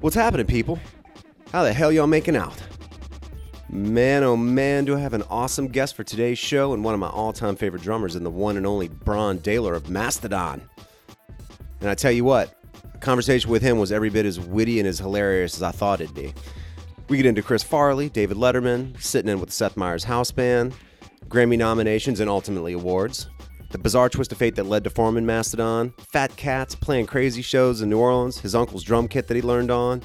What's happening, people? How the hell y'all making out? Man, oh man, do I have an awesome guest for today's show and one of my all-time favorite drummers in the one and only Brann Dailor of Mastodon. And I tell you what, a conversation with him was every bit as witty and as hilarious as I thought it'd be. We get into Chris Farley, David Letterman, sitting in with Seth Meyer's house band, Grammy nominations and ultimately awards, the bizarre twist of fate that led to forming Mastodon, Fat Cats playing crazy shows in New Orleans, his uncle's drum kit that he learned on,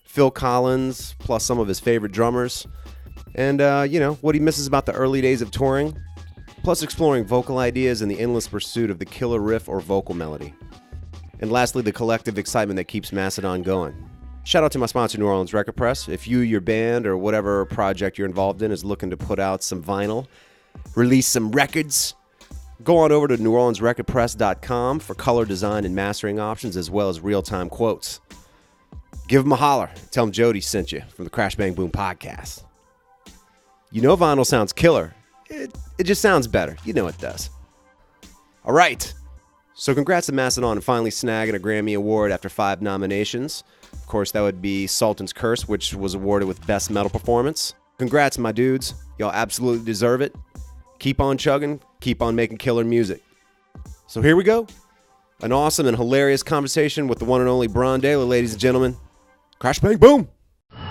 Phil Collins, plus some of his favorite drummers, and, what he misses about the early days of touring, plus exploring vocal ideas and the endless pursuit of the killer riff or vocal melody. And lastly, the collective excitement that keeps Mastodon going. Shout out to my sponsor, New Orleans Record Press. If you, your band, or whatever project you're involved in is looking to put out some vinyl, release some records, go on over to neworleansrecordpress.com for color design and mastering options as well as real-time quotes. Give them a holler. Tell them Jody sent you from the Crash Bang Boom podcast. You know vinyl sounds killer. It just sounds better. You know it does. All right. So congrats to Mastodon on finally snagging a Grammy Award after 5 nominations. Of course, that would be Sultan'scurse, which was awarded with Best Metal Performance. Congrats, my dudes. Y'all absolutely deserve it. Keep on chugging. Keep on making killer music. So here we go. An awesome and hilarious conversation with the one and only Brann Dailor, ladies and gentlemen. Crash Bang Boom! Crowds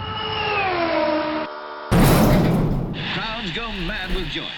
go mad with joy.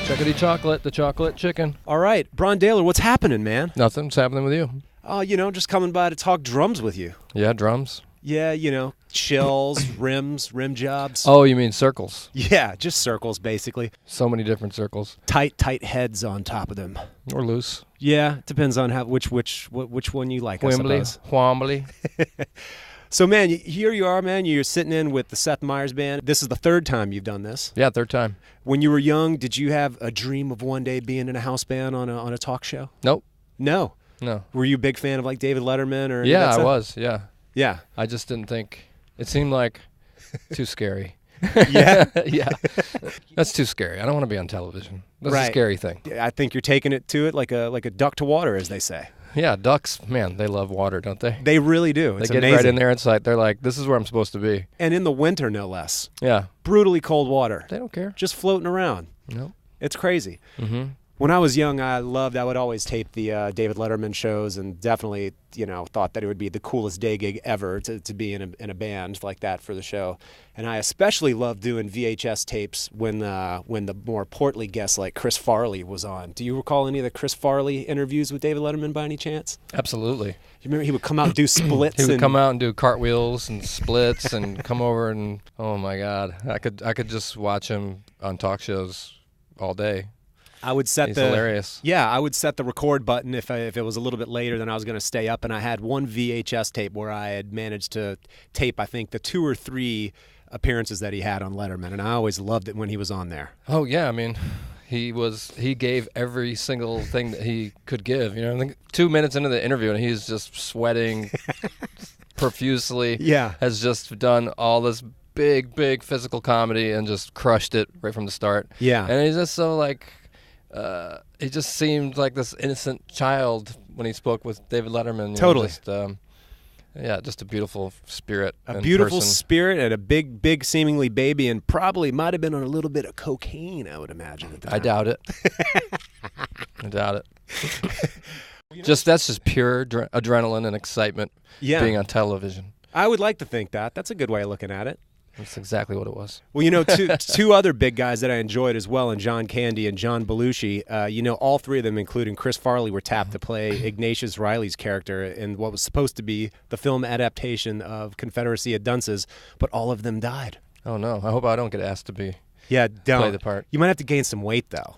Chickadee chocolate, the chocolate chicken. All right, Brann Dailor, what's happening, man? Nothing's happening with you. Just coming by to talk drums with you. Yeah, drums. Yeah, shells, rim jobs. Oh, you mean circles? Yeah, just circles, basically. So many different circles. Tight heads on top of them. Or loose. Yeah, depends on which one you like, Wembley, I suppose. Whombly. So, man, here you are, man. You're sitting in with the Seth Meyer's band. This is the 3rd time you've done this. Yeah, 3rd time. When you were young, did you have a dream of one day being in a house band on a talk show? Nope. No. Were you a big fan of like David Letterman or? Yeah, I was. Yeah. Yeah. I just didn't think it seemed like too scary. Yeah. Yeah. That's too scary. I don't want to be on television. That's Right. a scary thing. I think you're taking it to it like a duck to water, as they say. Yeah, ducks, man, they love water, don't they? They really do. It's they get amazing. right in there inside. They're like, this is where I'm supposed to be. And in the winter, no less. Yeah. Brutally cold water. They don't care. Just floating around. No. It's crazy. Mm-hmm. When I was young, I would always tape the David Letterman shows and definitely, thought that it would be the coolest day gig ever to be in a band like that for the show. And I especially loved doing VHS tapes when the more portly guests like Chris Farley was on. Do you recall any of the Chris Farley interviews with David Letterman by any chance? Absolutely. You remember he would come out and do splits? He would come out and do cartwheels and splits and come over and, oh my God, I could just watch him on talk shows all day. I would set He's hilarious. Yeah, I would set the record button if it was a little bit later than I was going to stay up, and I had one VHS tape where I had managed to tape, I think, the 2 or 3 appearances that he had on Letterman, and I always loved it when he was on there. Oh yeah, I mean, he gave every single thing that he could give. I think 2 minutes into the interview and he's just sweating profusely. Yeah, has just done all this big physical comedy and just crushed it right from the start. Yeah, and he's just so like. He just seemed like this innocent child when he spoke with David Letterman. Totally. Just a beautiful spirit. A beautiful spirit and a big seemingly baby, and probably might have been on a little bit of cocaine, I would imagine. At the time. I doubt it. I doubt it. That's just pure adrenaline and excitement being on television. I would like to think that. That's a good way of looking at it. That's exactly what it was. Well, two other big guys that I enjoyed as well, and John Candy and John Belushi, all 3 of them, including Chris Farley, were tapped to play Ignatius Reilly's character in what was supposed to be the film adaptation of Confederacy at Dunce's, but all of them died. Oh, no. I hope I don't get asked to be play the part. You might have to gain some weight, though.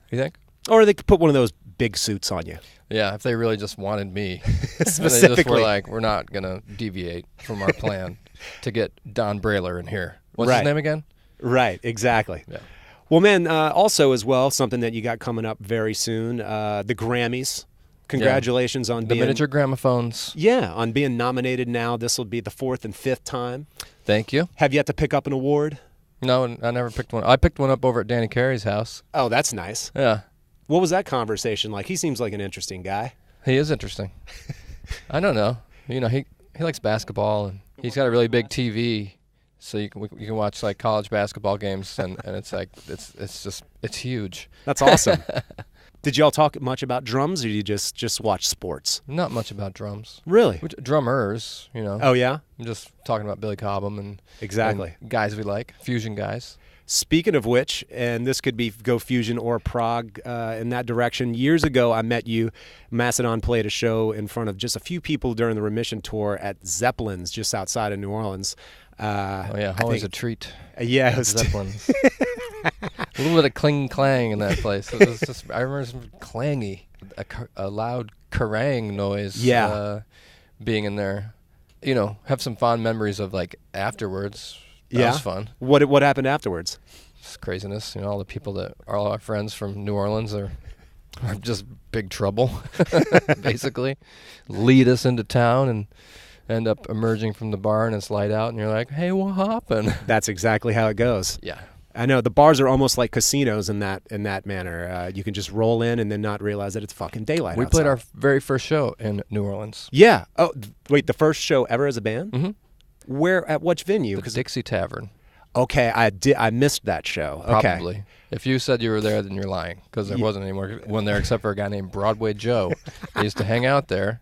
You think? Or they could put one of those big suits on you. Yeah, if they really just wanted me. Specifically. They just were like, we're not going to deviate from our plan to get Don Brailor in here. What's his name again? Right, exactly. Yeah. Well, man, also as well, something that you got coming up very soon, the Grammys. Congratulations on being... The miniature gramophones. Yeah, on being nominated now. This will be the 4th and 5th time. Thank you. Have you yet to pick up an award? No, I never picked one. I picked one up over at Danny Carey's house. Oh, that's nice. Yeah. What was that conversation like? He seems like an interesting guy. He is interesting. I don't know. You know, he likes basketball, and he's got a really big TV, so you can watch like college basketball games, and it's like it's huge. That's awesome. Did y'all talk much about drums, or did you just watch sports? Not much about drums. Really? Drummers, you know. Oh, yeah? I'm just talking about Billy Cobham and exactly and guys we like, fusion guys. Speaking of which, and this could be go fusion or prog in that direction, years ago I met you. Mastodon played a show in front of just a few people during the Remission tour at Zeppelin's just outside of New Orleans. Always a treat. Yeah, it was Zeppelin's. A little bit of cling clang in that place. It was just, I remember some clangy, a loud carang noise. Yeah. Being in there, you know, have some fond memories of like afterwards. That was fun. What happened afterwards? It's craziness. You know, all the people that are all our friends from New Orleans are just big trouble. Basically, lead us into town and end up emerging from the bar and it's light out and you're like, hey, what happened? That's exactly how it goes. Yeah. I know the bars are almost like casinos in that manner. You can just roll in and then not realize that it's fucking daylight. We outside. played our very first show in New Orleans. Yeah. Oh, wait, the first show ever as a band? Mm-hmm. Where at which venue? The Dixie Tavern. Okay, I missed that show. Probably. Okay. If you said you were there, then you're lying because there wasn't anyone there except for a guy named Broadway Joe. He used to hang out there,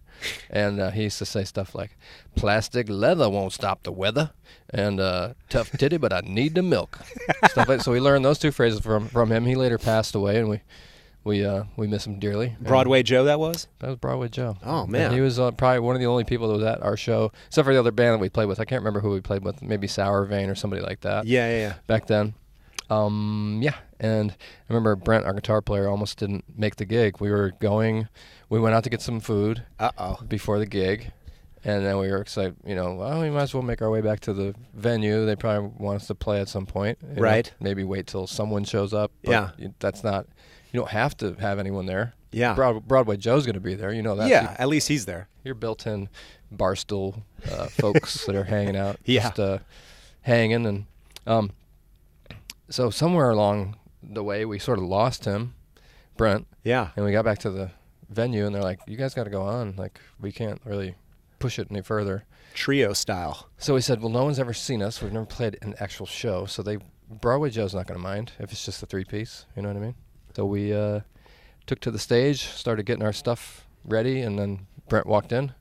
and he used to say stuff like, "Plastic leather won't stop the weather," and "Tough titty, but I need the milk." Stuff like. So we learned those two phrases from him. He later passed away, and we miss him dearly. Broadway Joe, that was? That was Broadway Joe. Oh, man. And he was probably one of the only people that was at our show, except for the other band that we played with. I can't remember who we played with. Maybe Sour Vein or somebody like that. Yeah. Back then. And I remember Brent, our guitar player, almost didn't make the gig. We went out to get some food before the gig, and then we were excited, you know, well, we might as well make our way back to the venue. They probably want us to play at some point. Right. Maybe wait till someone shows up. Yeah. That's not, you don't have to have anyone there. Yeah. Broadway Joe's going to be there. You know that. Yeah, at least he's there. Your built-in barstool folks that are hanging out. Yeah. Just hanging. And so somewhere along the way, we sort of lost him, Brent. Yeah. And we got back to the venue, and they're like, you guys got to go on. Like, we can't really push it any further. Trio style. So we said, well, no one's ever seen us. We've never played an actual show. So Broadway Joe's not going to mind if it's just a three-piece. You know what I mean? So we took to the stage, started getting our stuff ready, and then Brent walked in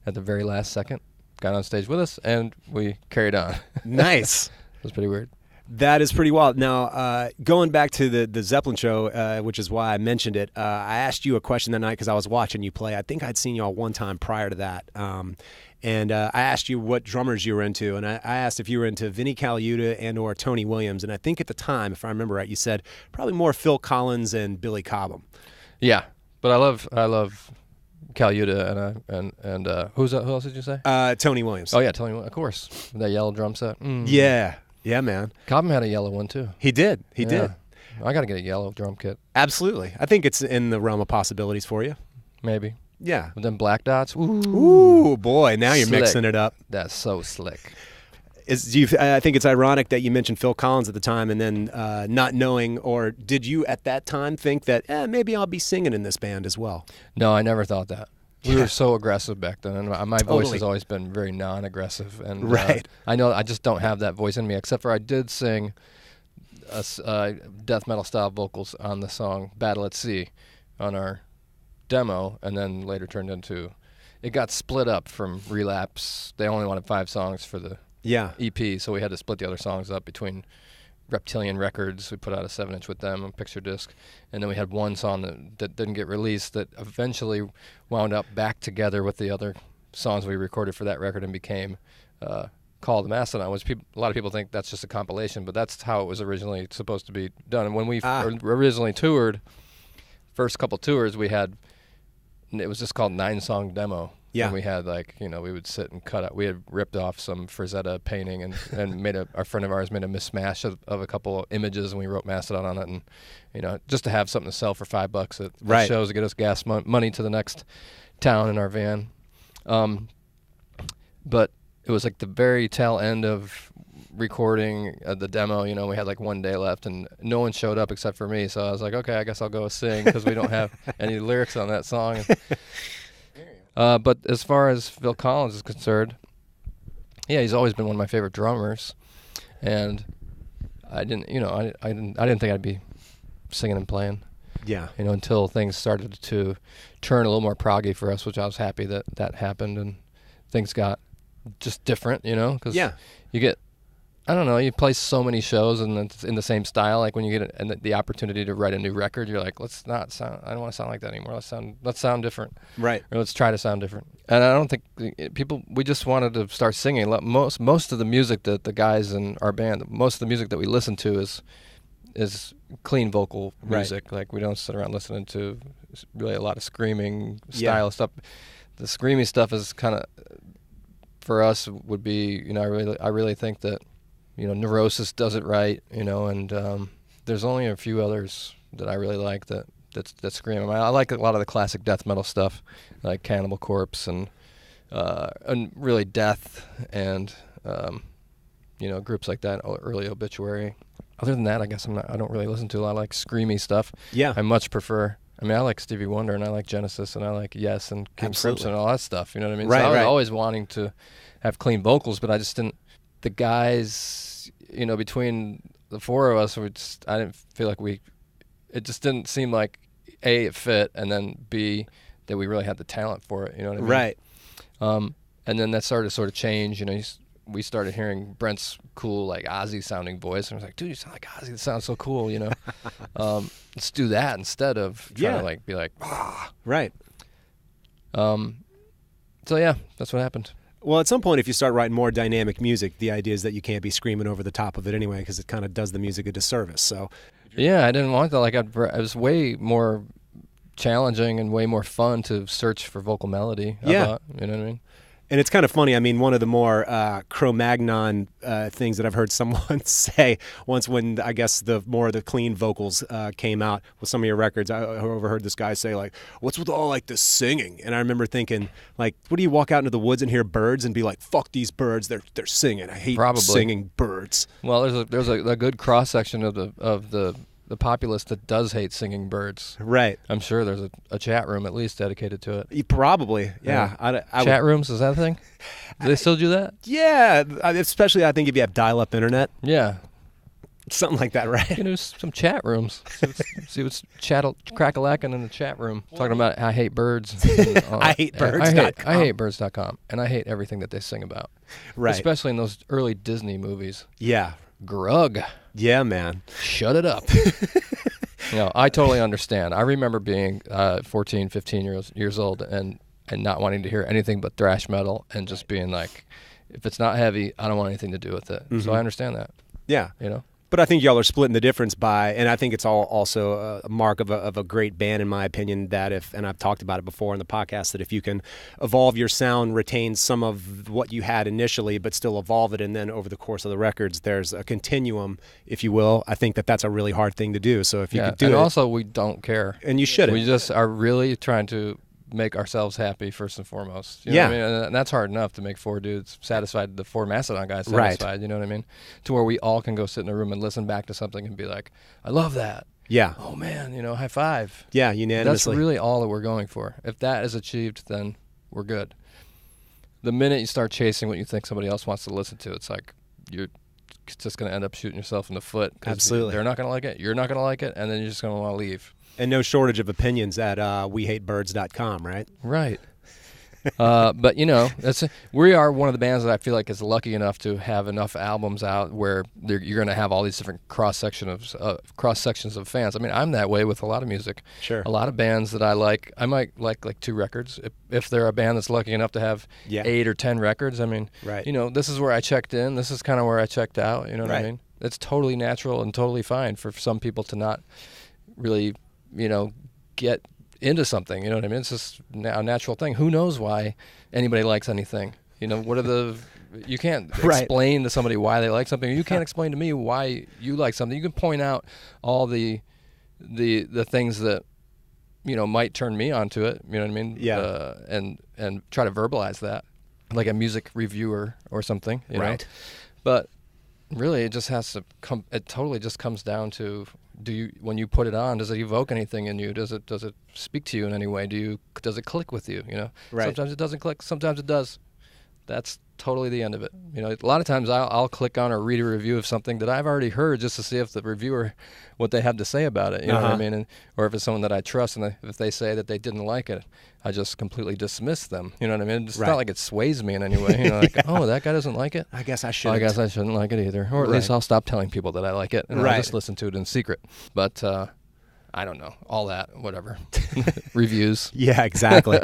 at the very last second, got on stage with us, and we carried on. Nice. It was pretty weird. That is pretty wild. Now, going back to the Zeppelin show, which is why I mentioned it, I asked you a question that night because I was watching you play. I think I'd seen y'all one time prior to that. And I asked you what drummers you were into, and I asked if you were into Vinnie Colaiuta and or Tony Williams. And I think at the time, if I remember right, you said probably more Phil Collins and Billy Cobham. Yeah. But I love Colaiuta and who else did you say? Tony Williams. Oh, yeah, Tony Williams, of course. That yellow drum set. Mm. Yeah. Yeah, man. Cobham had a yellow one, too. He did. He did. I got to get a yellow drum kit. Absolutely. I think it's in the realm of possibilities for you. Maybe. Yeah. But then black dots. Ooh, boy. Now you're slick. mixing it up. That's so slick. I think it's ironic that you mentioned Phil Collins at the time and then not knowing, or did you at that time think that maybe I'll be singing in this band as well? No, I never thought that. We were so aggressive back then, and my Totally. voice has always been very non-aggressive. And Right. I know I just don't have that voice in me, except for I did sing death metal style vocals on the song Battle at Sea on our demo, and then later turned into, it got split up from Relapse. They only wanted 5 songs for the EP, so we had to split the other songs up between Reptilian Records. We put out a 7-inch with them, a picture disc, and then we had one song that didn't get released that eventually wound up back together with the other songs we recorded for that record and became called Mastodon, which a lot of people think that's just a compilation, but that's how it was originally supposed to be done. And when we originally toured, first couple tours we had, it was just called 9-song demo. Yeah. And we had we would sit and cut out. We had ripped off some Frazetta painting and made a friend of ours made a mismatch of a couple of images, and we wrote Mastodon on it, and just to have something to sell for $5 at shows to get us gas money to the next town in our van. But it was like the very tail end of recording the demo. We had like 1 day left, and no one showed up except for me. So I was like, okay, I guess I'll go sing because we don't have any lyrics on that song. But as far as Phil Collins is concerned, yeah, he's always been one of my favorite drummers, and I didn't think I'd be singing and playing. Yeah. Until things started to turn a little more proggy for us, which I was happy that happened, and things got just different, because you get, I don't know, you play so many shows and it's in the same style. Like when you get the opportunity to write a new record, you're like, let's not sound, I don't want to sound like that anymore. Let's sound different. Right. Or let's try to sound different. And I don't think we just wanted to start singing. Most of the music that the guys in our band, most of the music that we listen to is clean vocal music. Right. Like we don't sit around listening to really a lot of screaming style stuff. The screamy stuff is kind of, for us, would be, I really think that, Neurosis does it right, and there's only a few others that I really like that scream. I like a lot of the classic death metal stuff, like Cannibal Corpse and really Death and groups like that, early Obituary. Other than that, I guess I don't really listen to a lot of like screamy stuff. Yeah, I much prefer. I mean, I like Stevie Wonder and I like Genesis and I like Yes and King Crimson and all that stuff. You know what I mean? Right, so I was always wanting to have clean vocals, but I just didn't. The guys, between the four of us, I didn't feel like it just didn't seem like A, it fit, and then B, that we really had the talent for it. You know what I mean? Right. And then that started to sort of change. We started hearing Brent's cool, like Ozzy sounding voice, and I was like, dude, you sound like Ozzy. It sounds so cool, Let's do that instead of trying to be like, ah. Right. So yeah, that's what happened. Well, at some point, if you start writing more dynamic music, the idea is that you can't be screaming over the top of it anyway, because it kind of does the music a disservice. So, yeah, I didn't want that. Like, it was way more challenging and way more fun to search for vocal melody. You know what I mean? And it's kind of funny. I mean, one of the more Cro-Magnon things that I've heard someone say once when, I guess, the clean vocals came out with some of your records, I overheard this guy say, like, what's with all, like, the singing? And I remember thinking, like, what do you walk out into the woods and hear birds and be like, fuck these birds, they're singing. I hate singing birds. Well, there's a good cross-section of the populace that does hate singing birds. Right. I'm sure there's a chat room at least dedicated to it. Probably, yeah. Chat rooms, is that a thing? Do they still do that? Yeah, especially I think if you have dial-up internet. Yeah. Something like that, right? You can do some chat rooms. See what's crack-a-lacking in the chat room. Talking about I hate birds. I hate birds.com. I hate birds.com. And I hate everything that they sing about. Right. Especially in those early Disney movies. Yeah. Grug. Yeah, man. Shut it up. I totally understand. I remember being 14, 15 years old and not wanting to hear anything but thrash metal and just being like, if it's not heavy, I don't want anything to do with it. Mm-hmm. So I understand that. Yeah. But I think y'all are splitting the difference and I think it's also a mark of a great band, in my opinion, that and I've talked about it before in the podcast, that if you can evolve your sound, retain some of what you had initially, but still evolve it, and then over the course of the records, there's a continuum, if you will. I think that's a really hard thing to do. So if you could do it. And also, we don't care. And you shouldn't. We just are really trying to make ourselves happy first and foremost. You know what I mean? And that's hard enough to make four dudes satisfied, the four Mastodon guys satisfied, right. You know what I mean? To where we all can go sit in a room and listen back to something and be like, I love that. Yeah. Oh man, high five. Yeah, unanimously. That's really all that we're going for. If that is achieved, then we're good. The minute you start chasing what you think somebody else wants to listen to, it's like you're just going to end up shooting yourself in the foot. Absolutely. They're not going to like it, you're not going to like it, and then you're just going to want to leave. And no shortage of opinions at wehatebirds.com, right? Right. But we are one of the bands that I feel like is lucky enough to have enough albums out where you're going to have all these different cross sections of fans. I mean, I'm that way with a lot of music. Sure. A lot of bands that I might like 2 records. If they're a band that's lucky enough to have 8 or 10 records, I mean, right. This is where I checked in. This is kind of where I checked out. You know what I mean? It's totally natural and totally fine for some people to not really, get into something. You know what I mean? It's just a natural thing. Who knows why anybody likes anything? You know, you can't explain to somebody why they like something. You can't explain to me why you like something. You can point out all the things that, you know, might turn me onto it. You know what I mean? Yeah. And try to verbalize that, like a music reviewer or something. You know? But really, it just has to come. It totally just comes down to, when you put it on, does it evoke anything in you? Does it speak to you in any way? Does it click with you? You know, sometimes it doesn't click. Sometimes it does. That's totally the end of it. You know, a lot of times I'll click on or read a review of something that I've already heard just to see if the reviewer, what they have to say about it. You know what I mean? Or if it's someone that I trust, and if they say that they didn't like it, I just completely dismiss them. You know what I mean? It's not like it sways me in any way. You know, like, oh, that guy doesn't like it? I guess I shouldn't. I guess I shouldn't like it either. Or at least I'll stop telling people that I like it, and I'll just listen to it in secret. But I don't know. All that, whatever. Reviews. Yeah, exactly.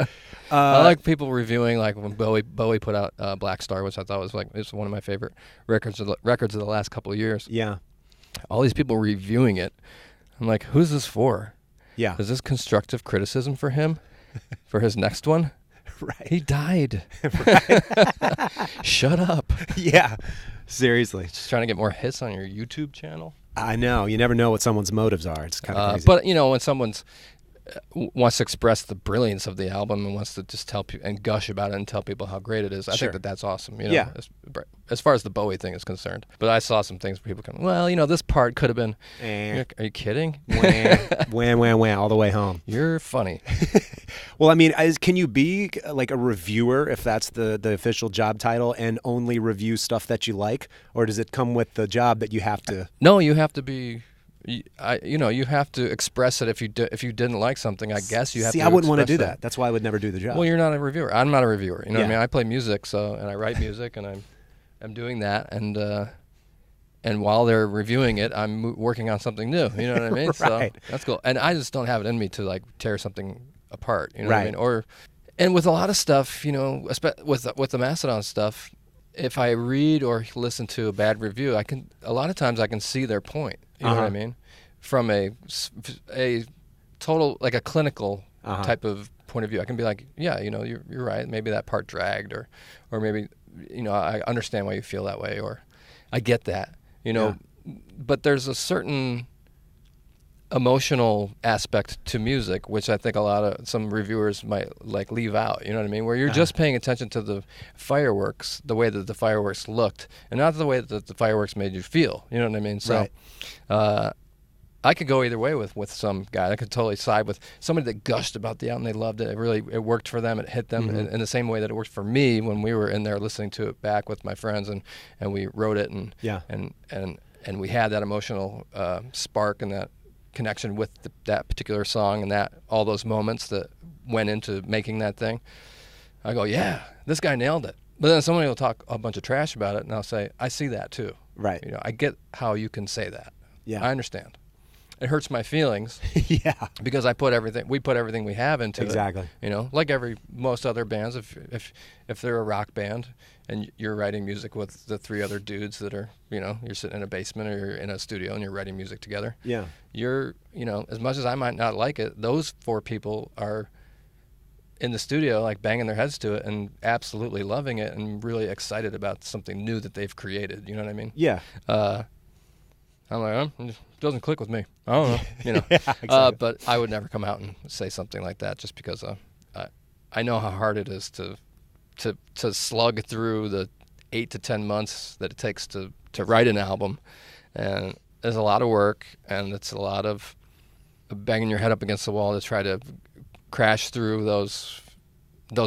I like people reviewing, like when Bowie put out Black Star, which I thought was it's one of my favorite records of the last couple of years. Yeah. All these people reviewing it. I'm like, who's this for? Yeah. Is this constructive criticism for him? For his next one? Right. He died. Shut up. Yeah. Seriously. Just trying to get more hits on your YouTube channel? I know. You never know what someone's motives are. It's kind of crazy. But, you know, when someone's wants to express the brilliance of the album and wants to just tell people and gush about it and tell people how great it is, I think that's awesome. You know, as far as the Bowie thing is concerned. But I saw some things where people come, well, you know, this part could have been. Are you kidding? Wham, all the way home. You're funny. Well, I mean, can you be like a reviewer, if that's the official job title, and only review stuff that you like, or does it come with the job that you have to? No, you have to be. You have to express it. If you didn't like something, I guess you have to. See, I wouldn't want to do that. That's why I would never do the job. Well, you're not a reviewer. I'm not a reviewer. You know what I mean? I play music, and I write music, and I'm doing that, and while they're reviewing it, I'm working on something new. You know what I mean? So that's cool. And I just don't have it in me to like tear something apart. You know what I mean? And with a lot of stuff, you know, with the Mastodon stuff, if I read or listen to a bad review, a lot of times I can see their point. You know what I mean? From a total, like a clinical type of point of view. I can be like, yeah, you know, you're right. Maybe that part dragged, or maybe, you know, I understand why you feel that way, or I get that, you know. But there's a certain emotional aspect to music, which I think some reviewers might like leave out. You know what I mean? Where you're just paying attention to the fireworks, the way that the fireworks looked, and not the way that the fireworks made you feel. You know what I mean? So, I could go either way with some guy. I could totally side with somebody that gushed about the album. They loved it. It worked for them. It hit them in the same way that it worked for me when we were in there listening to it back with my friends, and we wrote it, and we had that emotional spark and that connection with that particular song and that all those moments that went into making that thing. I go, yeah, this guy nailed it. But then somebody will talk a bunch of trash about it, and I'll say, I see that too. Right. You know, I get how you can say that. Yeah. I understand. It hurts my feelings. Because we put everything we have into it. Exactly. You know, like most other bands, if they're a rock band and you're writing music with the three other dudes that are, you know, you're sitting in a basement or you're in a studio and you're writing music together. Yeah. You're, you know, as much as I might not like it, those four people are in the studio like banging their heads to it and absolutely loving it and really excited about something new that they've created. You know what I mean? Yeah. I'm like, it doesn't click with me. I don't know, you know. Exactly. But I would never come out and say something like that just because I know how hard it is to slug through the 8 to 10 months that it takes to write an album, and there's a lot of work, and it's a lot of banging your head up against the wall to try to crash through those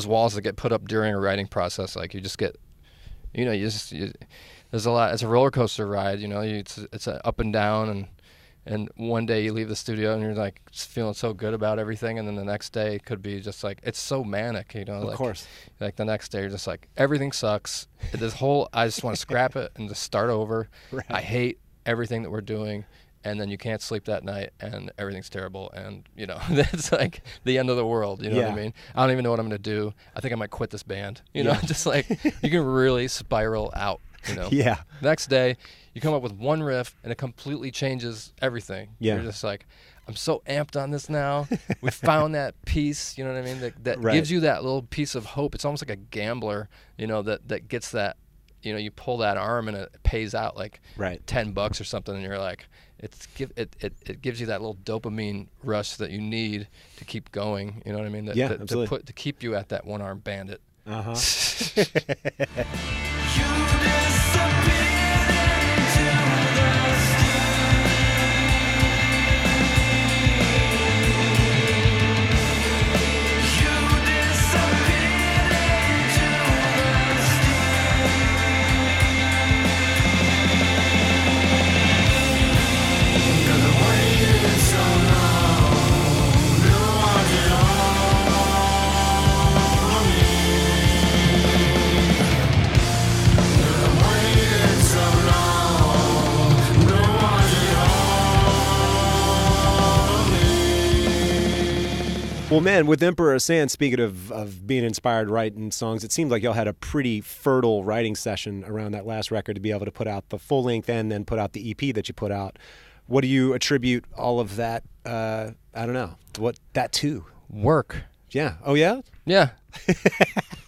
walls that get put up during a writing process. Like you just get, you know, there's a lot. It's a roller coaster ride, you know. It's a up and down, and one day you leave the studio and you're like feeling so good about everything, and then the next day it could be just like it's so manic, you know. Of course. Like the next day you're just like everything sucks. I just want to scrap it and just start over. Right. I hate everything that we're doing, and then you can't sleep that night, and everything's terrible, and you know that's like the end of the world. You know what I mean? I don't even know what I'm gonna do. I think I might quit this band. You know, just like you can really spiral out. You know? Yeah. Next day, you come up with one riff, and it completely changes everything. Yeah. You're just like, I'm so amped on this now. We found that piece, you know what I mean? That Right. gives you that little piece of hope. It's almost like a gambler, you know, that gets that, you know, you pull that arm and it pays out like Right. $10 or something, and you're like, it gives you that little dopamine rush that you need to keep going. You know what I mean? Absolutely. To keep you at that one-armed bandit. Uh-huh. Well, man, with Emperor of Sand, speaking of being inspired writing songs, it seemed like y'all had a pretty fertile writing session around that last record to be able to put out the full length and then put out the EP that you put out. What do you attribute all of that, I don't know, what that to? Work. Yeah. Oh, yeah? Yeah.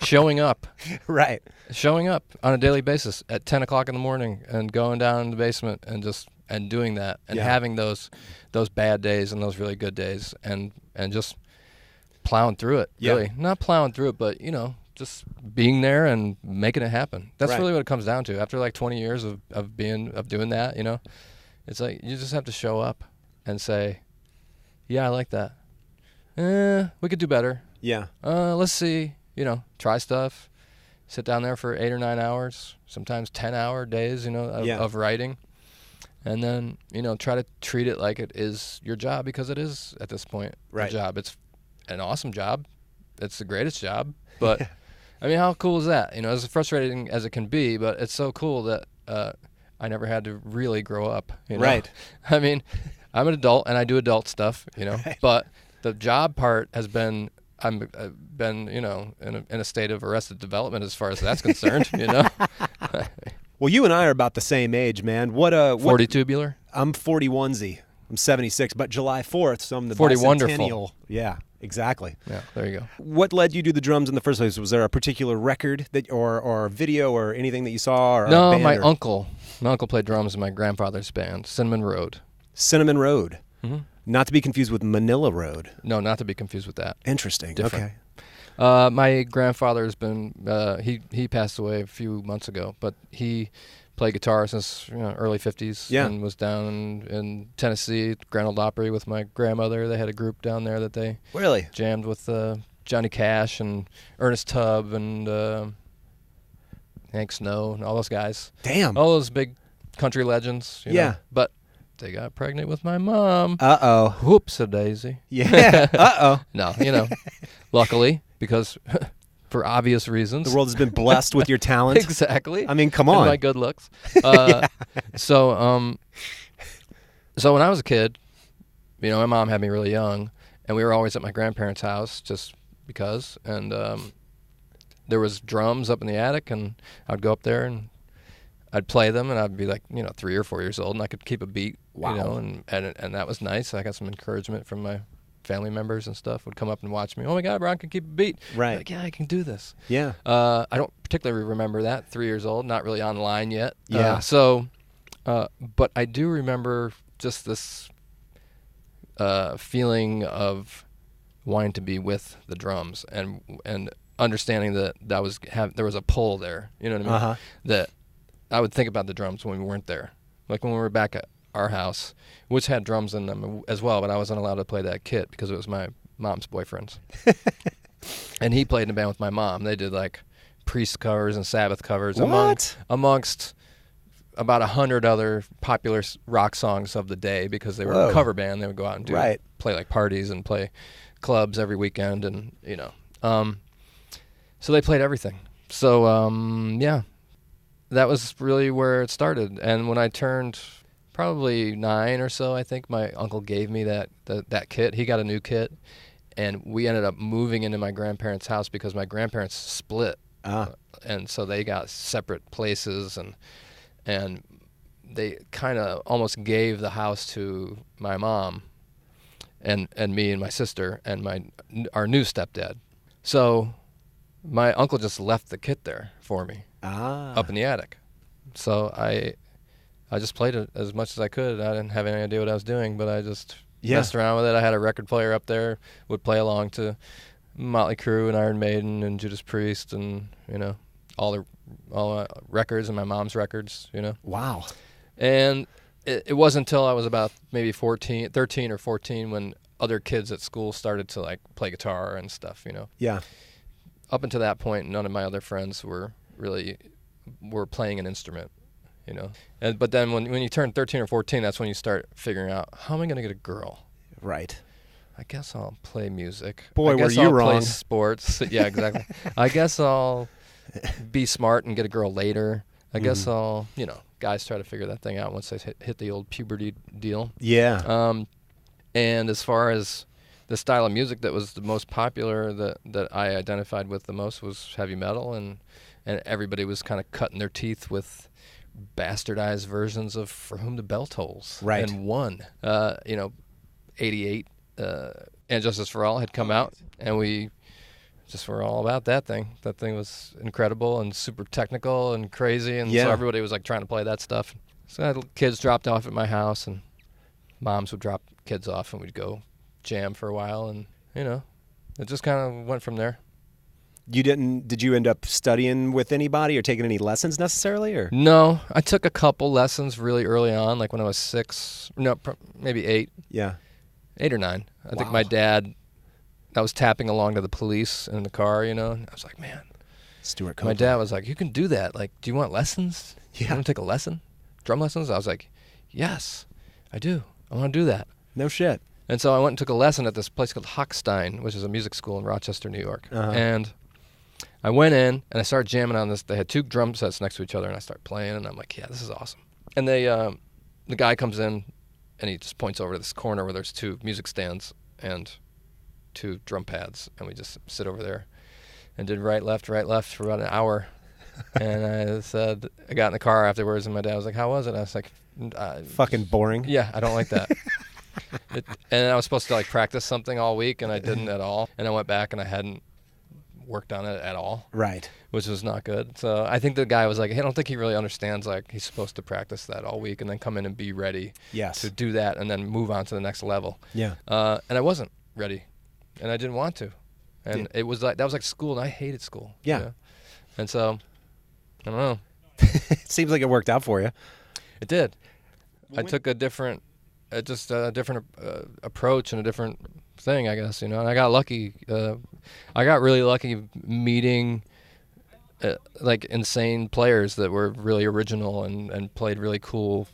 Showing up. Right. Showing up on a daily basis at 10 o'clock in the morning and going down in the basement and doing that and having those bad days and those really good days and just plowing through it, really. Not plowing through it, but, you know, just being there and making it happen. That's really what it comes down to. After like 20 years of doing that, you know, it's like you just have to show up and say, yeah, I like that. We could do better. Yeah. Let's see, you know, try stuff. Sit down there for 8 or 9 hours, sometimes 10-hour days, you know, of writing. And then, you know, try to treat it like it is your job, because it is at this point a job. It's an awesome job. It's the greatest job. But, I mean, how cool is that? You know, as frustrating as it can be, but it's so cool that I never had to really grow up. You know? Right. I mean, I'm an adult, and I do adult stuff, you know. Right. But the job part has been, I've been, you know, in a state of arrested development as far as that's concerned, you know. Well, you and I are about the same age, man. What 40 tubular? I'm 41Z. I'm 76, but July 4th, so I'm the 40 bicentennial. wonderful. Yeah, exactly. Yeah, there you go. What led you to the drums in the first place? Was there a particular record that, or video or anything that you saw? Or no, a band my uncle played drums in my grandfather's band, Cinnamon Road. Cinnamon Road. Mm-hmm. Not to be confused with Manila Road. No, not to be confused with that. Interesting. Different. Okay. My grandfather's been he passed away a few months ago, but he played guitar since early 50s and was down in Tennessee at Grand Ole Opry with my grandmother. They had a group down there that they really jammed with Johnny Cash and Ernest Tubb and Hank Snow and all those guys. Damn. All those big country legends. You know? But they got pregnant with my mom. Uh-oh. Whoops-a-daisy. Yeah. Uh-oh. No, you know, luckily, because for obvious reasons. The world has been blessed with your talent. Exactly. I mean, come on. And my good looks. So when I was a kid, you know, my mom had me really young, and we were always at my grandparents' house just because. And there was drums up in the attic, and I'd go up there and I'd play them, and I'd be like, 3 or 4 years old, and I could keep a beat. Wow. You know, and that was nice. I got some encouragement from my family members and stuff would come up and watch me. Oh my God, Ron can keep a beat. Right. Like, yeah, I can do this. Yeah. I don't particularly remember that. 3 years old, not really online yet. Yeah. But I do remember just this feeling of wanting to be with the drums and understanding that there was a pull there. You know what I mean? Uh-huh. That I would think about the drums when we weren't there. Like when we were back at our house, which had drums in them as well, but I wasn't allowed to play that kit because it was my mom's boyfriend's. And he played in a band with my mom. They did like Priest covers and Sabbath covers amongst about 100 other popular rock songs of the day, because they were a cover band. They would go out and play like parties and play clubs every weekend, and so they played everything. So that was really where it started. And when I turned probably 9 or so, I think my uncle gave me that kit. He got a new kit, and we ended up moving into my grandparents' house because my grandparents split And so they got separate places, and they kind of almost gave the house to my mom and me and my sister and our new stepdad. So my uncle just left the kit there for me up in the attic. So I just played it as much as I could. I didn't have any idea what I was doing, but I just messed around with it. I had a record player up there, would play along to Motley Crue and Iron Maiden and Judas Priest and, all the records and my mom's records, Wow. And it wasn't until I was about maybe 13 or 14 when other kids at school started to like play guitar and stuff, Yeah. Up until that point, none of my other friends were playing an instrument, But then when you turn 13 or 14, that's when you start figuring out, how am I going to get a girl? Right. I guess I'll play music. Boy, I guess were you I'll wrong. play sports. Yeah, exactly. I guess I'll be smart and get a girl later. I guess I'll, guys try to figure that thing out once they hit the old puberty deal. Yeah. And as far as the style of music that was the most popular that I identified with the most was heavy metal, and everybody was kind of cutting their teeth with bastardized versions of For Whom the Bell Tolls. Right. And One. 88, And Justice for All had come out, and we just were all about that thing. That thing was incredible and super technical and crazy, and so everybody was like trying to play that stuff. So I had kids dropped off at my house, and moms would drop kids off, and we'd go jam for a while, and it just kind of went from there. Did you end up studying with anybody or taking any lessons necessarily, or? No, I took a couple lessons really early on, like when I was 6, maybe 8. Yeah. 8 or 9. I think my dad, I was tapping along to the Police in the car, and I was like, man. Stuart My dad was like, you can do that. Like, do you want lessons? Yeah. You want to take a lesson? Drum lessons? I was like, yes, I do. I want to do that. No shit. And so I went and took a lesson at this place called Hochstein, which is a music school in Rochester, New York. And I went in, and I started jamming on this. They had 2 drum sets next to each other, and I started playing, and I'm like, yeah, this is awesome. And the guy comes in, and he just points over to this corner where there's 2 music stands and 2 drum pads, and we just sit over there and did right, left for about an hour. And I got in the car afterwards, and my dad was like, how was it? I was like, fucking boring. Yeah, I don't like that. And I was supposed to like practice something all week, and I didn't at all. And I went back, and I hadn't worked on it at all. Right. Which was not good. So I think the guy was like, I don't think he really understands, like, he's supposed to practice that all week and then come in and be ready to do that and then move on to the next level. Yeah. And I wasn't ready, and I didn't want to. And it was like, that was like school, and I hated school. Yeah. And so, I don't know. It seems like it worked out for you. It did. I took a different, approach and a different thing, I guess, and I got lucky. I got really lucky meeting like insane players that were really original and played really cool,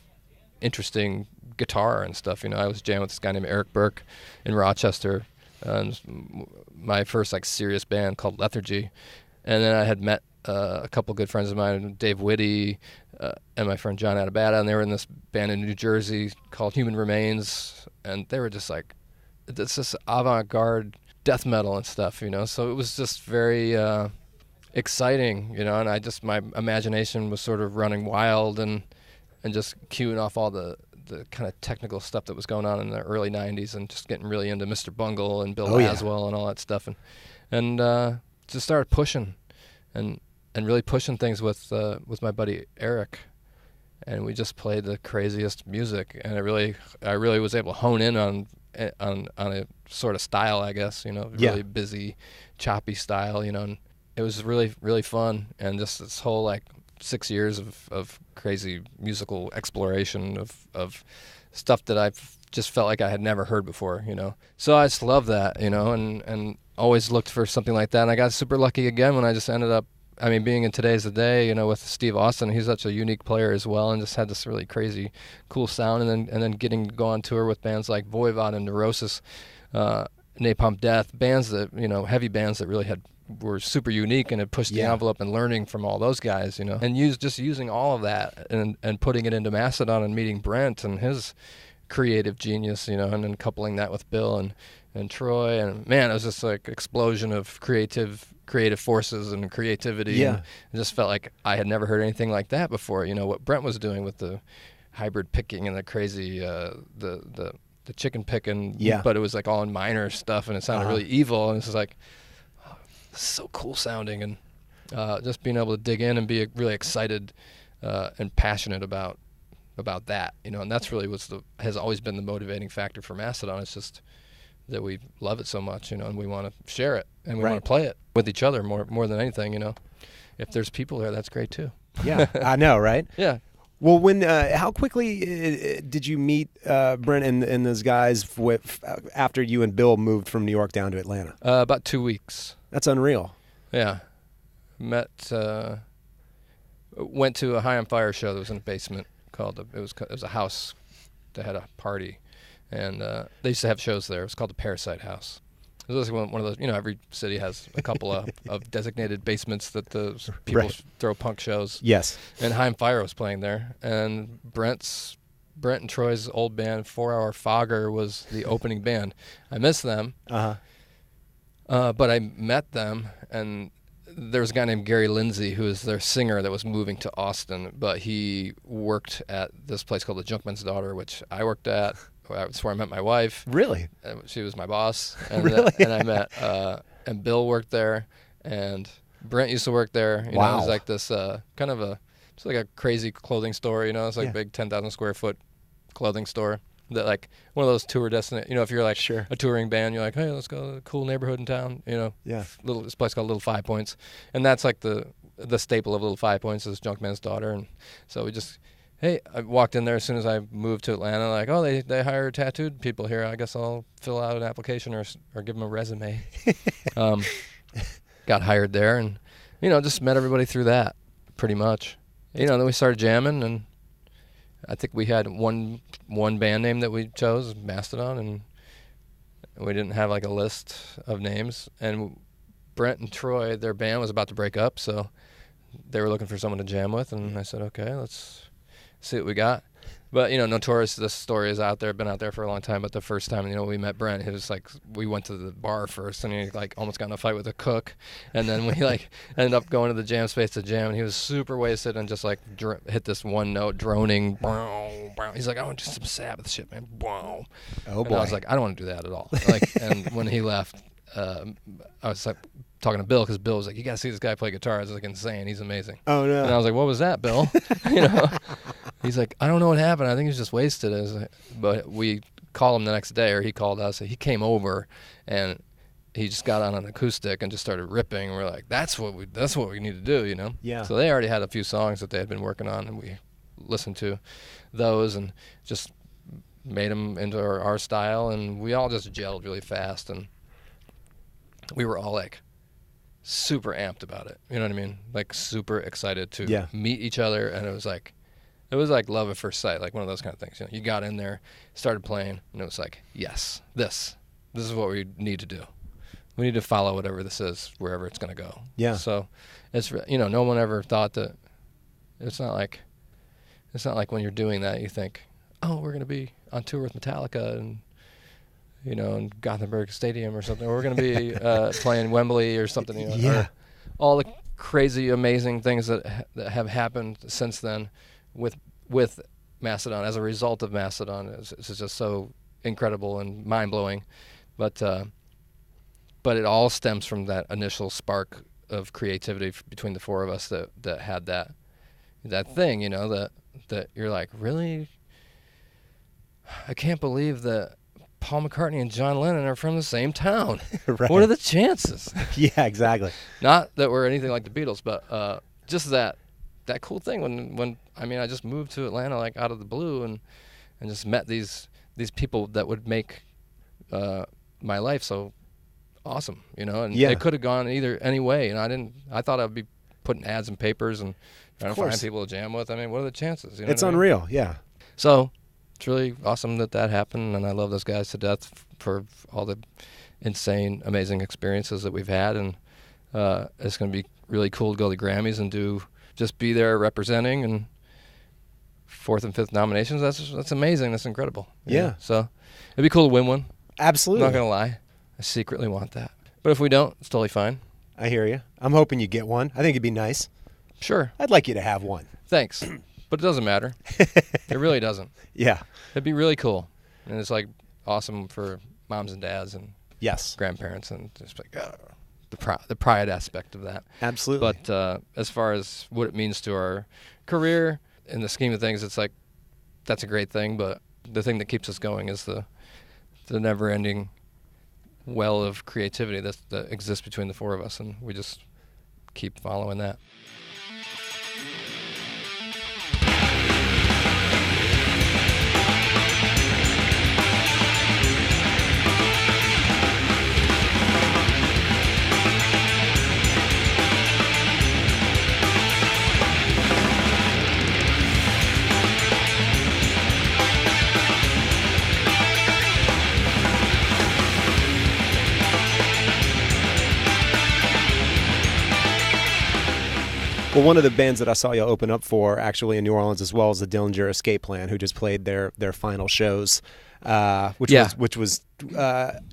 interesting guitar and stuff. I was jamming with this guy named Eric Burke in Rochester, and my first like serious band called Lethargy. And then I had met a couple good friends of mine, Dave Whitty and my friend John Adabata, and they were in this band in New Jersey called Human Remains, and they were just like, it's this avant-garde death metal and stuff, so it was just very exciting, and my imagination was sort of running wild and just queuing off all the kind of technical stuff that was going on in the early 90s, and just getting really into Mr. Bungle and Bill Laswell and all that stuff, and just started pushing and really pushing things with my buddy Eric, and we just played the craziest music, and I really was able to hone in on a sort of style, I guess, really busy, choppy style, and it was really, really fun, and just this whole like 6 years of crazy musical exploration of stuff that I just felt like I had never heard before, So I just love that, and always looked for something like that, and I got super lucky again when I just ended up, being in Today's the Day, with Steve Austin. He's such a unique player as well, and just had this really crazy, cool sound. And then getting to go on tour with bands like Voivod and Neurosis, Napalm Death, bands that heavy bands that really were super unique and had pushed the envelope, and learning from all those guys, and using all of that and putting it into Mastodon and meeting Brent and his creative genius, you know, and then coupling that with Bill and Troy, and man, it was just like explosion of creative forces and creativity. Yeah. And it just felt like I had never heard anything like that before. You know, what Brent was doing with the hybrid picking and the crazy, the chicken picking, but it was like all in minor stuff, and it sounded really evil, and it's just like, oh, this is so cool sounding, and just being able to dig in and be really excited and passionate about that, you know, and that's really has always been the motivating factor for Mastodon. It's just that we love it so much, you know, and we want to share it, and we want to play it with each other more than anything, you know. If there's people there, that's great too. Yeah, I know, right? Yeah. Well, how quickly did you meet Brent and those guys after you and Bill moved from New York down to Atlanta? About 2 weeks. That's unreal. Yeah. Went to a High on Fire show that was in a basement it was a house that had a party, and they used to have shows there. It was called the Parasite House. It was one of those, you know, every city has a couple of designated basements that the people throw punk shows. Yes. And High on Fire was playing there, and Brent and Troy's old band, 4 Hour Fogger, was the opening band. I missed them, but I met them, and there was a guy named Gary Lindsay who was their singer that was moving to Austin, but he worked at this place called the Junkman's Daughter, which I worked at. That's where I met my wife. Really? She was my boss. And, really? And I met, and Bill worked there, and Brent used to work there. You know, it was like this kind of just like a crazy clothing store, you know, it's like a big 10,000 square foot clothing store. That like one of those tour destinations, you know, if you're like a touring band, you're like, hey, let's go to a cool neighborhood in town, you know. Yeah. This place called Little Five Points, and that's like the staple of Little Five Points is Junkman's Daughter, and so I walked in there as soon as I moved to Atlanta, like, oh, they hire tattooed people here. I guess I'll fill out an application or give them a resume. Got hired there, and you know, just met everybody through that, pretty much. You know, then we started jamming, and I think we had one band name that we chose, Mastodon, and we didn't have like a list of names. And Brent and Troy, their band was about to break up, so they were looking for someone to jam with, and I said, okay, let's see what we got. But, you know, notorious, this story is out there, been out there for a long time, but the first time, you know, we met Brent, it was like, we went to the bar first, and he, like, almost got in a fight with a cook, and then we, like, ended up going to the jam space to jam, and he was super wasted and just, like, hit this one note, droning, he's like, I want to do some Sabbath shit, man, oh, boy. And I was like, I don't want to do that at all. Like, and when he left, I was, like, talking to Bill, because Bill was like, you got to see this guy play guitar. It's like insane. He's amazing. Oh, no. And I was like, what was that, Bill? You know? He's like, I don't know what happened. I think he was just wasted. But we called him the next day, or he called us. He came over, and he just got on an acoustic and just started ripping. And we're like, that's what we need to do, you know? Yeah. So they already had a few songs that they had been working on, and we listened to those and just made them into our style. And we all just gelled really fast, and we were all like super amped about it. You know what I mean? Like super excited to meet each other, and it was like love at first sight, like one of those kind of things. You know, you got in there, started playing, and it was like, yes, this is what we need to do. We need to follow whatever this is, wherever it's going to go. Yeah. So it's, you know, no one ever thought that. It's not like when you're doing that, you think, oh, we're going to be on tour with Metallica and, you know, in Gothenburg Stadium or something. Or we're going to be playing Wembley or something. You know, or all the crazy, amazing things that have happened since then with Mastodon as a result of Mastodon. It's just so incredible and mind-blowing. But it all stems from that initial spark of creativity between the four of us that had that thing, you know, that you're like, really? I can't believe that Paul McCartney and John Lennon are from the same town. Right. What are the chances? Yeah, exactly. Not that we're anything like the Beatles, but just that cool thing when I mean, I just moved to Atlanta like out of the blue and just met these people that would make my life so awesome, you know. And it could have gone any way, and I thought I'd be putting ads in papers and trying to find people to jam with. I mean, what are the chances? You know it's unreal, yeah. So it's really awesome that happened, and I love those guys to death for all the insane, amazing experiences that we've had, and it's going to be really cool to go to the Grammys and just be there representing and 4th and 5th nominations. That's amazing. That's incredible. Yeah. So it'd be cool to win one. Absolutely. I'm not gonna lie. I secretly want that. But if we don't, it's totally fine. I hear you. I'm hoping you get one. I think it'd be nice. Sure. I'd like you to have one. Thanks. But it doesn't matter. It really doesn't. Yeah. It'd be really cool. And it's like awesome for moms and dads and yes, grandparents, and just like the pride aspect of that. Absolutely. But as far as what it means to our career, in the scheme of things, it's like that's a great thing. But the thing that keeps us going is the never-ending well of creativity that exists between the four of us, and we just keep following that. Well, one of the bands that I saw you open up for, actually in New Orleans, as well as the Dillinger Escape Plan, who just played their final shows, which was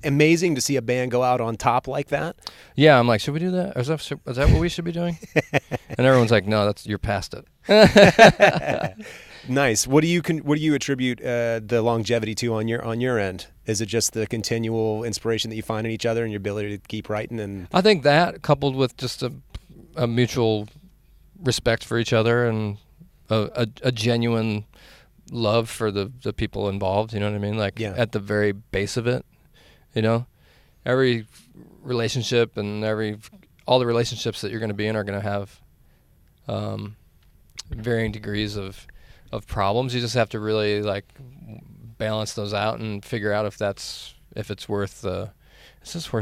amazing to see a band go out on top like that. Yeah, I'm like, should we do that? Is that what we should be doing? And everyone's like, no, you're past it. Nice. What do you attribute the longevity to on your end? Is it just the continual inspiration that you find in each other and your ability to keep writing? And I think that, coupled with just a mutual respect for each other and a genuine love for the people involved, you know what I mean? Like, at the very base of it, you know, every relationship and all the relationships that you're going to be in are going to have varying degrees of problems. You just have to really like balance those out and figure out if it's worth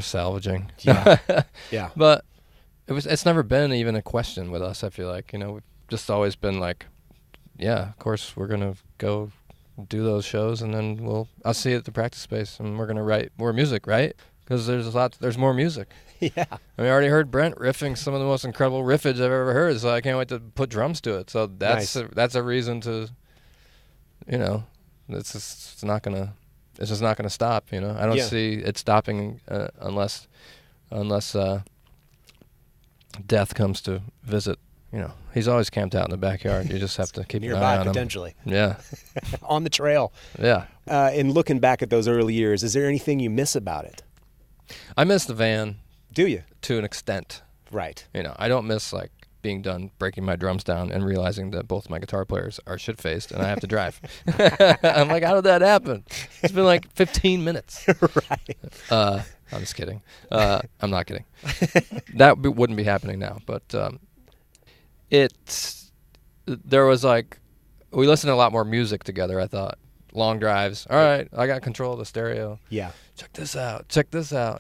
salvaging. Yeah. Yeah. But it's never been even a question with us, I feel like. You know, we've just always been like, yeah, of course we're going to go do those shows, and then I'll see you at the practice space, and we're going to write more music, right? Because there's more music. Yeah. I mean, I already heard Brent riffing some of the most incredible riffage I've ever heard, so I can't wait to put drums to it. So that's nice. That's a reason to, you know, it's just not gonna stop. You know, I don't see it stopping unless death comes to visit. You know, he's always camped out in the backyard. You just have to keep nearby, an eye on potentially. Him. Yeah. On the trail. Yeah. In looking back at those early years, is there anything you miss about it? I miss the van. Do you? To an extent. Right. You know, I don't miss like being done breaking my drums down and realizing that both my guitar players are shit-faced and I have to drive. I'm like, how did that happen? It's been like 15 minutes. Right. I'm just kidding. I'm not kidding. That wouldn't be happening now. But there was like, we listened to a lot more music together, I thought. Long drives. All right, I got control of the stereo. Yeah. Check this out.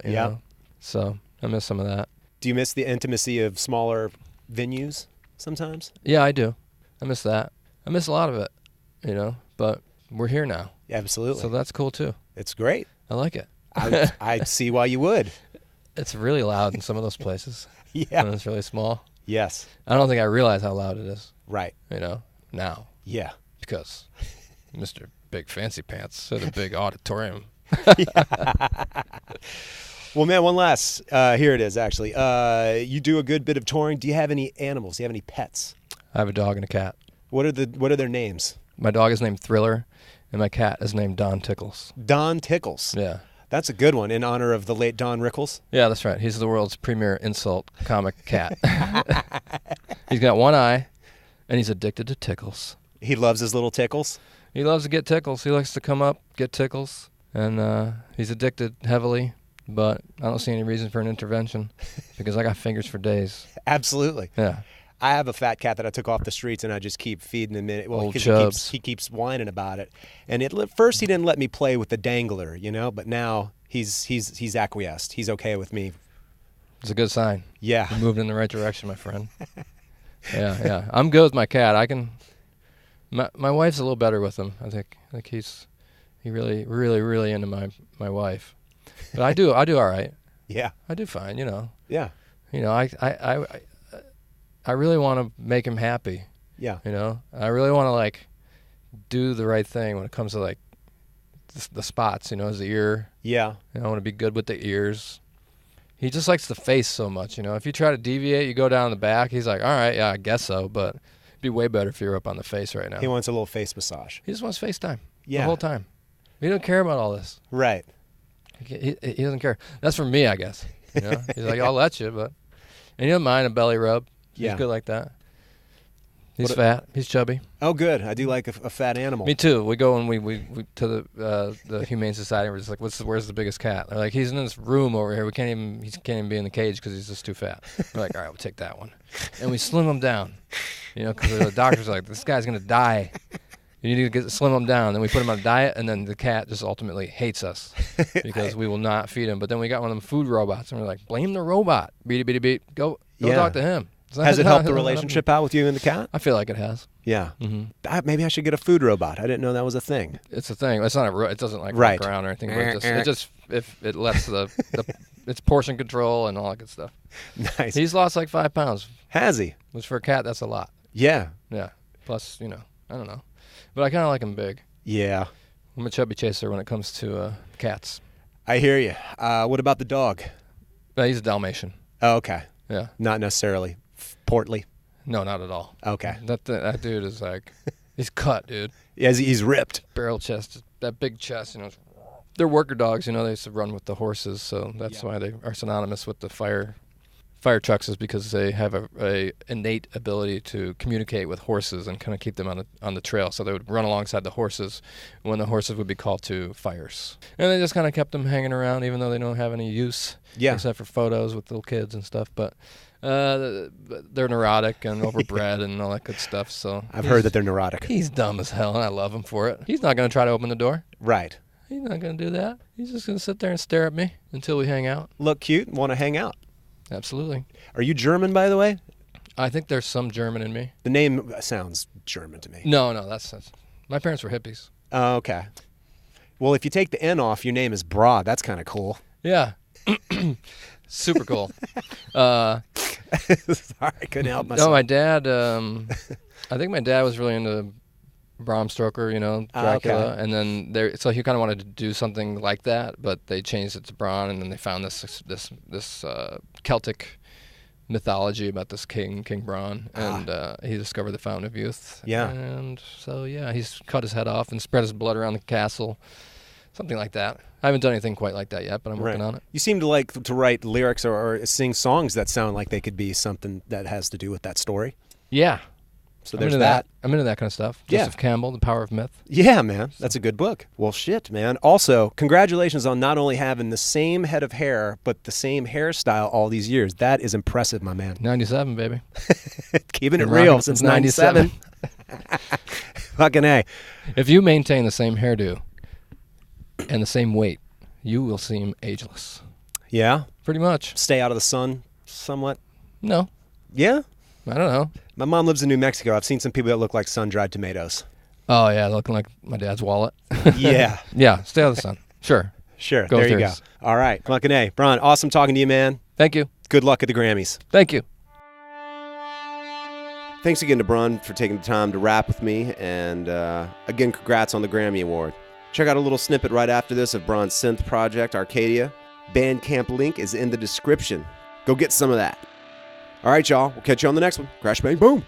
You know? So I miss some of that. Do you miss the intimacy of smaller venues sometimes? Yeah, I do. I miss that. I miss a lot of it, you know, but we're here now. Absolutely. So that's cool too. It's great. I like it. I see why you would. It's really loud in some of those places. Yeah. And it's really small. Yes. I don't think I realize how loud it is. Right. You know, now. Yeah. Because Mr. Big Fancy Pants at a big auditorium. Well, man, one last. Here it is, actually. You do a good bit of touring. Do you have any animals? Do you have any pets? I have a dog and a cat. What are their names? My dog is named Thriller, and my cat is named Don Tickles. Don Tickles. Yeah. That's a good one, in honor of the late Don Rickles. Yeah, that's right. He's the world's premier insult comic cat. He's got one eye, and he's addicted to tickles. He loves his little tickles? He loves to get tickles. He likes to come up, get tickles, and he's addicted heavily, but I don't see any reason for an intervention because I got fingers for days. Absolutely. Yeah. I have a fat cat that I took off the streets, and I just keep feeding him. Well, because he keeps whining about it. And at first, he didn't let me play with the dangler, you know. But now he's acquiesced. He's okay with me. It's a good sign. Yeah, you moved in the right direction, my friend. Yeah. I'm good with my cat. I can. My wife's a little better with him. I think he's really into my wife. But I do all right. Yeah, I do fine. You know. Yeah. You know, I really want to make him happy. Yeah. You know, I really want to like do the right thing when it comes to like the spots, you know, his ear. Yeah. I want to be good with the ears. He just likes the face so much, you know. If you try to deviate, you go down the back, he's like, all right, yeah, I guess so, but it'd be way better if you were up on the face right now. He wants a little face massage. He just wants FaceTime the whole time. He don't care about all this. Right. He doesn't care. That's for me, I guess. You know? He's like, I'll let you, but... And he doesn't mind a belly rub. He's good like that. He's fat. He's chubby. Oh, good. I do like a fat animal. Me too. We go and we to the Humane Society. We're just like, where's the biggest cat? They're like, he's in this room over here. He can't even be in the cage because he's just too fat. We're like, all right, we'll take that one, and we slim him down. You know, because the doctor's like, this guy's gonna die. You need to slim him down. Then we put him on a diet, and then the cat just ultimately hates us because we will not feed him. But then we got one of them food robots, and we're like, blame the robot. Beat it. Go talk to him. Has it helped the relationship out with you and the cat? I feel like it has. Yeah. Maybe I should get a food robot. I didn't know that was a thing. It's a thing. It's not it doesn't like walk around or anything. But it just if it lets it's portion control and all that good stuff. Nice. He's lost like 5 pounds. Has he? Which for a cat, that's a lot. Yeah. Yeah. Plus, you know, I don't know, but I kind of like him big. Yeah. I'm a chubby chaser when it comes to cats. I hear you. What about the dog? He's a Dalmatian. Oh, okay. Yeah. Not necessarily portly. No, not at all. Okay. That dude is like, he's cut, dude. Yeah, he's ripped. Barrel chest, that big chest, you know. They're worker dogs, you know. They used to run with the horses, so that's why they are synonymous with the fire trucks, is because they have a innate ability to communicate with horses and kind of keep them on the trail. So they would run alongside the horses when the horses would be called to fires. And they just kind of kept them hanging around, even though they don't have any use, except for photos with little kids and stuff. But they're neurotic and overbred and all that good stuff. So I've heard that they're neurotic. He's dumb as hell, and I love him for it. He's not going to try to open the door. Right. He's not going to do that. He's just going to sit there and stare at me until we hang out. Look cute, want to hang out. Absolutely. Are you German, by the way? I think there's some German in me. The name sounds German to me. No, that's my parents were hippies. Oh, okay. Well, if you take the N off, your name is Bra. That's kind of cool. Yeah. Super cool. Sorry, I couldn't help myself. No, my dad, I think my dad was really into Bram Stoker, you know, Dracula, and then so he kind of wanted to do something like that, but they changed it to Bran, and then they found this Celtic mythology about this King Bran, and he discovered the Fountain of Youth. Yeah. And so he's cut his head off and spread his blood around the castle, something like that. I haven't done anything quite like that yet, but I'm working on it. You seem to like to write lyrics or sing songs that sound like they could be something that has to do with that story. Yeah. So there's that. I'm into that kind of stuff. Yeah. Joseph Campbell, The Power of Myth. Yeah, man. That's a good book. Well, shit, man. Also, congratulations on not only having the same head of hair, but the same hairstyle all these years. That is impressive, my man. 97, baby. Keeping it real since 97. Fucking A. If you maintain the same hairdo and the same weight, you will seem ageless. Yeah? Pretty much. Stay out of the sun somewhat? No. Yeah? I don't know. My mom lives in New Mexico. I've seen some people that look like sun-dried tomatoes. Oh, yeah, looking like my dad's wallet. Yeah. Yeah, stay out of the sun. Sure. Sure. There you go. All right. Fucking A. Brann, awesome talking to you, man. Thank you. Good luck at the Grammys. Thank you. Thanks again to Brann for taking the time to rap with me. And again, congrats on the Grammy Award. Check out a little snippet right after this of Brann's synth project, Arcadea. Bandcamp link is in the description. Go get some of that. All right, y'all. We'll catch you on the next one. Crash, bang, boom.